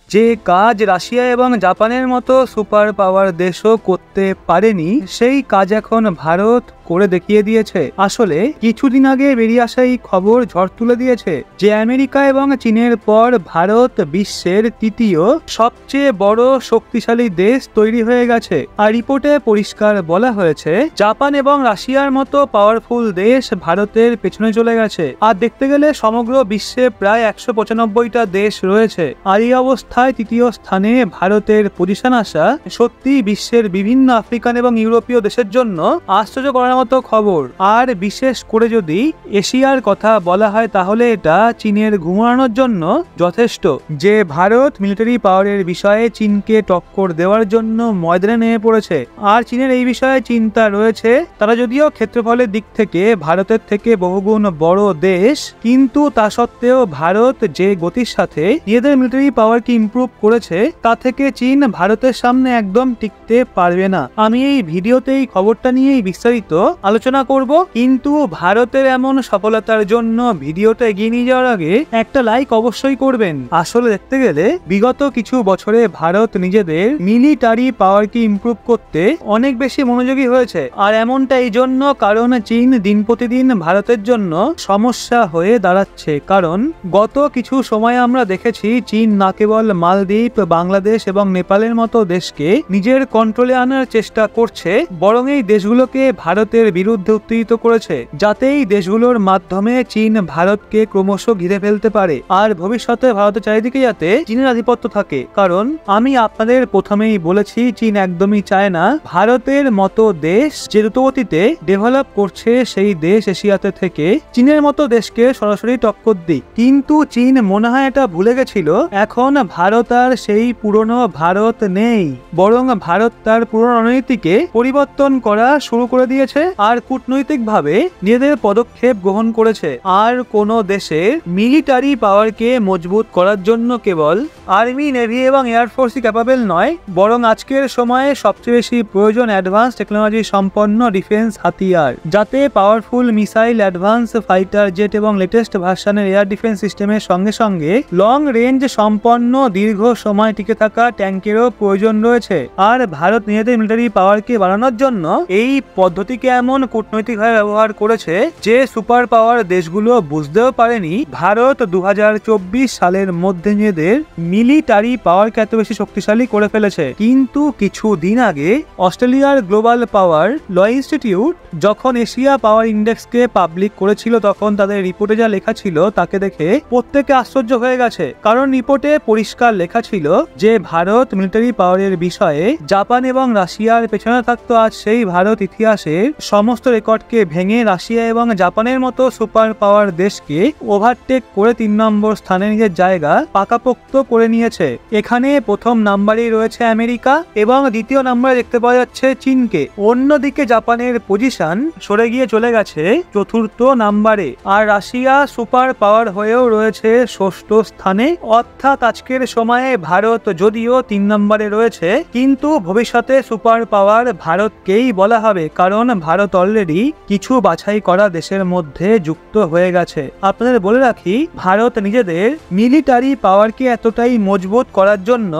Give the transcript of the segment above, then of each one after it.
যে কাজ রাশিয়া এবং জাপানের মতো সুপার পাওয়ার দেশও করতে পারেনি, সেই কাজ এখন ভারত করে দেখিয়ে দিয়েছে। আসলে কিছুদিন আগে বেরিয়ে আসা এই খবর ঝড় তুলে দিয়েছে যে আমেরিকা এবং চীনের পর ভারত বিশ্বের তৃতীয় সবচেয়ে বড় শক্তিশালী দেশ তৈরি হয়ে গেছে। আর রিপোর্টে পরিষ্কার বলা হয়েছে জাপান এবং রাশিয়ার মতো পাওয়ারফুল দেশ ভারতের পেছনে চলে গেছে। আর দেখতে গেলে সমগ্র বিশ্বে প্রায় 195টা দেশ রয়েছে। আর এই অবস্থায় তৃতীয় স্থানে ভারতের পজিশন আসা সত্যি বিশ্বের বিভিন্ন আফ্রিকান এবং ইউরোপীয় দেশের জন্য আশ্চর্য করার মতো খবর। আর বিশেষ করে যদি এশিয়ার কথা বলা হয় তাহলে এটা চীনের ঘুমানোর জন্য যথেষ্ট যে ভারত মিলিটারি পাওয়ারের বিষয়ে চীনকে টক্কর দেওয়ার জন্য ময়দানে নেমে পড়েছে। আর চীনের এই বিষয়ে চিন্তা রয়েছে। তারা যদিও ক্ষেত্রফলের দিক থেকে ভারতের থেকে বহুগুণ বড় দেশ, কিন্তু তা সত্ত্বেও ভারত যে গতির সাথে নিজেদের মিলিটারি পাওয়ারকে ইমপ্রুভ করেছে তা থেকে চীন ভারতের সামনে একদম টিকতে পারবে না। আমি এই ভিডিওতে এই খবরটা নিয়েই বিস্তারিত আলোচনা করব, কিন্তু ভারতের এমন সফলতার জন্য ভিডিওটা এগিয়ে নিয়ে যাওয়ার আগে একটা লাইক অবশ্যই করবেন। আসলে দেখতে গেলে বিগত কিছু বছরে ভারত নিজেদের মিলিটারি পাওয়ারকে ইমপ্রুভ করতে অনেক বেশি মনোযোগী হয়েছে। আর এমনটা এই জন্য কারণ চীন দিন প্রতিদিন ভারতের জন্য সমস্যা হয়ে দাঁড়াচ্ছে। কারণ গত কিছু সময় আমরা দেখেছি চীন না কেবল মালদ্বীপ, বাংলাদেশ এবং নেপালের মতো দেশকে নিজের কন্ট্রোলে আনার চেষ্টা করছে, বরং এই দেশগুলোকে ভারতের বিরুদ্ধে উত্তেজিত করেছে, যাতে এই দেশগুলোর মাধ্যমে চীন ভারতকে ক্রমশ ঘিরে ফেলতে পারে। আর ভবিষ্যতে ভারতের চারিদিকে যাতে চীনের আধিপত্য থাকে। কারণ আমি আপনাদের প্রথমেই বলেছি চীন একদমই চায় না ভারতের মতো দেশ যে দ্রুতগতিতে ডেভেলপ করছে সেই দেশ এশিয়াতে থেকে চীনের মতো দেশকে সরাসরি টক্কর দিক। কিন্তু চীন মনে হয় এটা ভুলে গেছিল এখন ভারত আর সেই পুরনো ভারত নেই, বরং ভারত তার পুরনো রণনীতিকে পরিবর্তন করা শুরু করে দিয়েছে আর কূটনৈতিকভাবে নিজেদের পদক্ষেপ গ্রহণ করেছে। আর কোন দেশের মিলিটারি পাওয়ারকে মজবুত করার জন্য কেবল আর্মি, নেভি এবং এয়ারফোর্সই ক্যাপাবেল নয়, বরং আজকের সময়ে সবচেয়ে বেশি প্রয়োজন অ্যাডভান্স টেকনোলজি সম্পন্ন ডিফেন্স হাতিয়ার, যাতে powerful missile, advance fighter jet এবং লেটেস্ট ভার্সনের এয়ার ডিফেন্স সিস্টেমের সঙ্গে সঙ্গে লং রেঞ্জ সম্পন্ন দীর্ঘ সময় টিকে থাকা ট্যাঙ্কেরও প্রয়োজন রয়েছে। আর ভারত নিজেদের মিলিটারি পাওয়ারকে বাড়ানোর জন্য এই পদ্ধতিকে এমন কূটনৈতিকভাবে ব্যবহার করেছে যে সুপার পাওয়ার দেশগুলো বুঝতেও পারেনি ভারত 2024 সালের মধ্যে নিজেদের মিলিটারি পাওয়ারকে এত বেশি শক্তিশালী করে ফেলেছে। কিন্তু কিছু দিন আগে অস্ট্রেলিয়ার গ্লোবাল পাওয়ার ল ইনস্টিটিউট যখন এশিয়া পাওয়ার ইন্ডেক্সকে পাবলিক করেছিল, তখন তাদের রিপোর্টে যা লেখা ছিল তাকে দেখে প্রত্যেকে আশ্চর্য হয়ে গেছে। কারণ রিপোর্টে পরিষ্কার লেখা ছিল যে ভারত মিলিটারি পাওয়ারের বিষয়ে জাপান এবং রাশিয়ার পেছনে থাকতো। আজ সেই ভারত ইতিহাসের সমস্ত রেকর্ডকে ভেঙে রাশিয়া এবং জাপানের মতো সুপার পাওয়ার দেশকে ওভারটেক করে 3 নম্বর স্থানে নিজের জায়গা পাকাপোক্ত করে নিয়েছে। এখানে প্রথম নাম্বারেই রয়েছে আমেরিকা এবং দ্বিতীয় নম্বরে দেখতে পাওয়া যাচ্ছে চীনকে। অন্যদিকে জাপানের পজিশন সরে গিয়ে চলে গেছে 4র্থ নাম্বারে। আর রাশিয়া সুপার পাওয়ার হয়েও রয়েছে 6ষ্ঠ স্থানে। অর্থাৎ আজকের সময়ে ভারত যদিও 3 নম্বরে রয়েছে, কিন্তু ভবিষ্যতে সুপার পাওয়ার ভারতকেই বলা হবে, কারণ ভারত অলরেডি কিছু বাছাই করা দেশের মধ্যে যুক্ত হয়ে গেছে। আপনাদের বলে রাখি, ভারত নিজেদের মিলিটারি পাওয়ারকে এতটাই মজবুত করার জন্য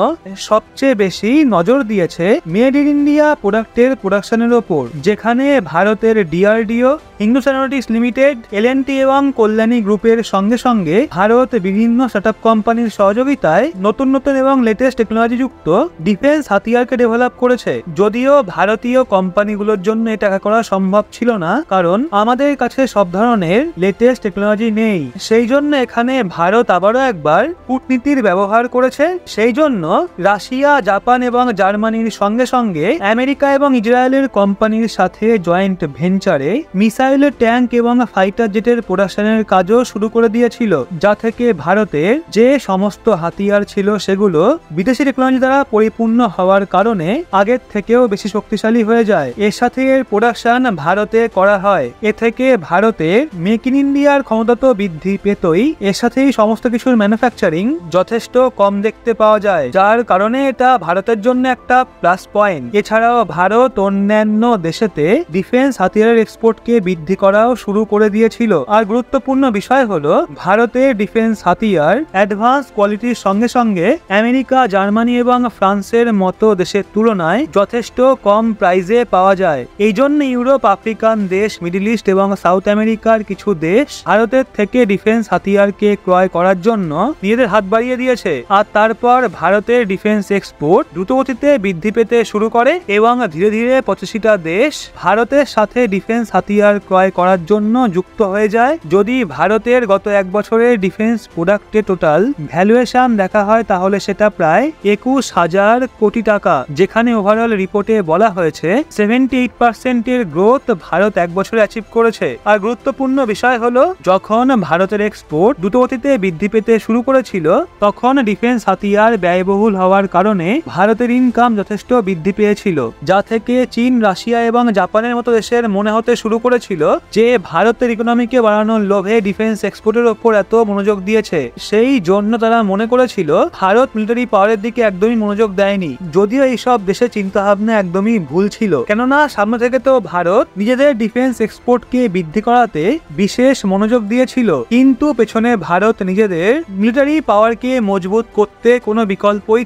সবচেয়ে বেশি নজর দিয়েছে মেড ইন ইন্ডিয়া প্রোডাক্টের প্রোডাকশনের ওপর, যেখানে ভারতের DRDO, Hindustan aeronautics limited, L&T এবং কল্যাণী গ্রুপের সঙ্গে সঙ্গে ভারত বিভিন্ন স্টার্টআপ কোম্পানির সহযোগিতায় নতুন নতুন এবং লেটেস্ট টেকনোলজি যুক্ত ডিফেন্স হাতিয়ারকে ডেভেলপ করেছে। যদিও ভারতীয় কোম্পানিগুলোর জন্য এটা করা সম্ভব ছিল না, কারণ আমাদের কাছে সব ধরনের লেটেস্ট টেকনোলজি নেই। সেই জন্য এখানে ভারত আবারও একবার কূটনীতির ব্যবহার করেছে। সেই জন্য রাশিয়া, জাপান এবং জার্মানির সঙ্গে সঙ্গে আমেরিকা এবং ইসরায়েলের কোম্পানির সাথে জয়েন্ট ভেঞ্চারে মিসাইলের ট্যাঙ্ক এবং ফাইটার জেটের প্রোডাকশনের কাজও শুরু করে দিয়েছিল, যা থেকে ভারতের যে সমস্ত হাতিয়ার ছিল সেগুলো বিদেশি টেকনোলজি দ্বারা পরিপূর্ণ হওয়ার কারণে আগের থেকেও বেশি শক্তিশালী হয়ে যায়। এর সাথে এর প্রোডাকশন ভারতে করা হয়। এ থেকে ভারতের মেক ইন ইন্ডিয়ার ক্ষমতা তো বৃদ্ধি পেতই, এর সাথেই সমস্ত কিছুর ম্যানুফ্যাকচারিং যথেষ্ট কম দেখতে পাওয়া যায়, যার কারণে এটা ভারতের জন্য একটা প্লাস পয়েন্ট। এছাড়াও ভারত অন্যান্য দেশেতে ডিফেন্স হাতিয়ারের এক্সপোর্টকে বৃদ্ধি করাও শুরু করে দিয়েছিল। আর গুরুত্বপূর্ণ বিষয় হলো ভারতের ডিফেন্স হাতিয়ার অ্যাডভান্স কোয়ালিটির সঙ্গে সঙ্গে আমেরিকা, জার্মানি এবং ফ্রান্সের মতো দেশের তুলনায় যথেষ্ট কম প্রাইসে পাওয়া যায়। এই জন্য ইউরোপ, আফ্রিকান দেশ, মিডল ইস্ট এবং সাউথ আমেরিকার কিছু দেশ ভারতের থেকে ডিফেন্স হাতিয়ারকে ক্রয় করার জন্য নিজেদের হাত বাড়িয়ে দিয়েছে। আর তারপর ভারতের ডিফেন্স এক্সপোর্ট দ্রুতগতিতে বৃদ্ধি পেতে শুরু করে এবং ধীরে ধীরে 85টা দেশ ভারতের সাথে ডিফেন্স হাতিয়ার ক্রয় করার জন্য যুক্ত হয়ে যায়। যদি ভারতের গত এক বছরের ডিফেন্স প্রোডাক্টের টোটাল ভ্যালুয়েশন দেখা হয় তাহলে সেটা প্রায় 21,000 কোটি টাকা, যেখানে ওভারঅল রিপোর্টে বলা হয়েছে 78% এর গ্রোথ ভারত এক বছরে অ্যাচিভ করেছে। আর গুরুত্বপূর্ণ বিষয় হলো, যখন ভারতের এক্সপোর্ট দ্রুতগতিতে বৃদ্ধি পেতে শুরু করেছিল তখন ডিফেন্স হাতিয়ার ব্যয়বহুল হওয়ার কারণে ভারতের ইনকাম যথেষ্ট বৃদ্ধি পেয়েছিল, যা থেকে চীন, রাশিয়া এবং জাপানের মতো দেশের মনে হতে শুরু করেছিল যে ভারতের ইকোনমিকে বাড়ানোর লোভে ডিফেন্স এক্সপোর্টের ওপর এত মনোযোগ দিয়েছে। সেই জন্য তারা মনে করেছিল ভারত মিলিটারি পাওয়ারের দিকে একদমই মনোযোগ দেয়নি। যদিও এইসব দেশের চিন্তা ভাবনা একদমই ভুল ছিল, কেননা সামনে থেকে তো ভারত নিজেদের ডিফেন্স এক্সপোর্টকে বৃদ্ধি করাতে বিশেষ মনোযোগ দিয়েছিল, কিন্তু পেছনে ভারত নিজেদের মিলিটারি পাওয়ারকে মজবুত করতে কোনো বিকল্পই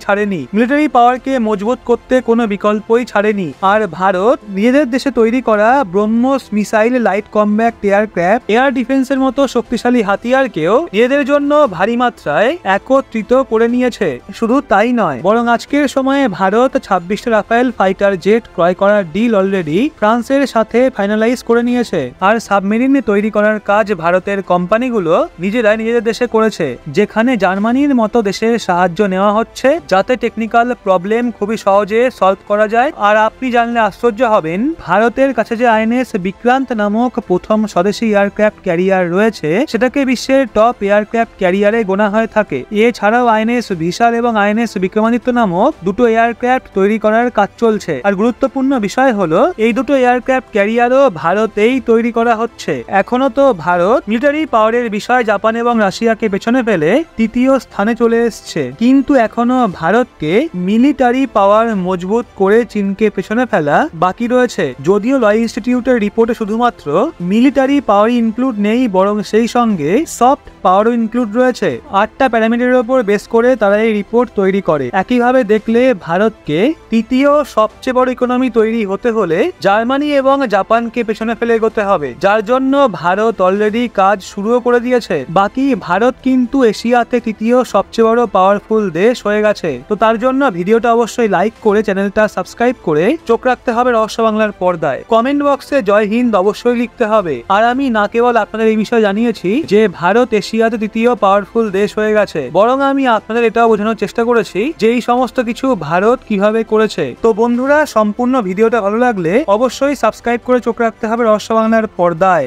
ছাড়েনি। আর ভারত নিজেদের দেশে তৈরি করা BrahMos missile, light combat aircraft, air ডিফেন্সের মতো শক্তিশালী হাতিয়ারকেও নিজেদের জন্য ভারী মাত্রায় একত্রিত করে নিয়েছে। শুধু তাই নয়, বরং আজকের সময়ে ভারত 26টা রাফেল ফাইটার জেট ক্রয় করার ডিল অলরেডি ফ্রান্সের সাথে ফাইনালাইজ করে নিয়েছে। আর সাবমেরিন তৈরি করার কাজ ভারতের কোম্পানিগুলো নিজেরাই নিজেদের দেশে করেছে, যেখানে জার্মানির মতো দেশের সাহায্য নেওয়া হচ্ছে যাতে টেকনিক্যাল প্রবলেম খুবই সহজে সলভ করা যায়। আর আপনি জানলে আশ্চর্য হবেন, ভারতের কাছে যে আইএনএস বিক্রান্ত নামক প্রথম স্বদেশী এয়ারক্রাফট ক্যারিয়ার রয়েছে সেটাকে বিশ্বের টপ এয়ারক্রাফট ক্যারিয়ারে গোনা হয়ে থাকে। এছাড়াও আইএনএস ভিশাল এবং আইএনএস বিক্রমাদিত্য নামক দুটো এয়ারক্রাফট তৈরি করার কাজ চলছে। আর গুরুত্বপূর্ণ বিষয় হলো, এই দুটো এয়ারক্রাফট ক্যারিয়ারও ভারতেই তৈরি করা হচ্ছে। এখনো তো ভারত মিলিটারি পাওয়ারের বিষয় জাপান এবং রাশিয়াকে পেছনে ফেলে তৃতীয় স্থানে চলে এসছে, কিন্তু এখনো ভারতকে মিলিটারি পাওয়ার মজবুত করে চীনকে পেছনে ফেলা বাকি রয়েছে। যদিও ল ইনস্টিটিউটের রিপোর্টে শুধুমাত্র মিলিটারি পাওয়ার ইনক্লুড নেই, বরং সেই সঙ্গে সফট পাওয়ারও ইনক্লুড রয়েছে। 8টা প্যারামিটারের উপর বেস করে তারা এই রিপোর্ট তৈরি করে। একইভাবে দেখলে ভারতকে তৃতীয় সবচেয়ে বড় ইকোনমি তৈরি হতে হলে জার্মানি এবং জাপানকে পেছনে ফেলে এগোতে হবে, যার জন্য ভারত অলরেডি কাজ শুরুও করে দিয়েছে। বাকি ভারত কিন্তু এশিয়াতে তৃতীয় সবচেয়ে বড় পাওয়ারফুল দেশ হয়ে গেছে। তো তার জন্য ভিডিওটা অবশ্যই লাইক করে চ্যানেলটা সাবস্ক্রাইব করে চোখ রাখতে হবে রহস্য বাংলার পর্দায়। কমেন্ট বক্সে জয় হিন্দ অবশ্যই লিখতে হবে। আর আমি না কেবল আপনাদের এই বিষয়ে জানিয়েছি যে ভারত এশিয়াতে তৃতীয় পাওয়ারফুল দেশ হয়ে গেছে, বরং আমি আপনাদের এটাও বোঝানোর চেষ্টা করেছি যে এই সমস্ত কিছু ভারত কিভাবে করেছে। তো বন্ধুরা, সম্পূর্ণ ভিডিওটা ভালো লাগলে অবশ্যই সাবস্ক্রাইব করে চোখ রাখতে হবে রহস্য বাংলার পর্দায়।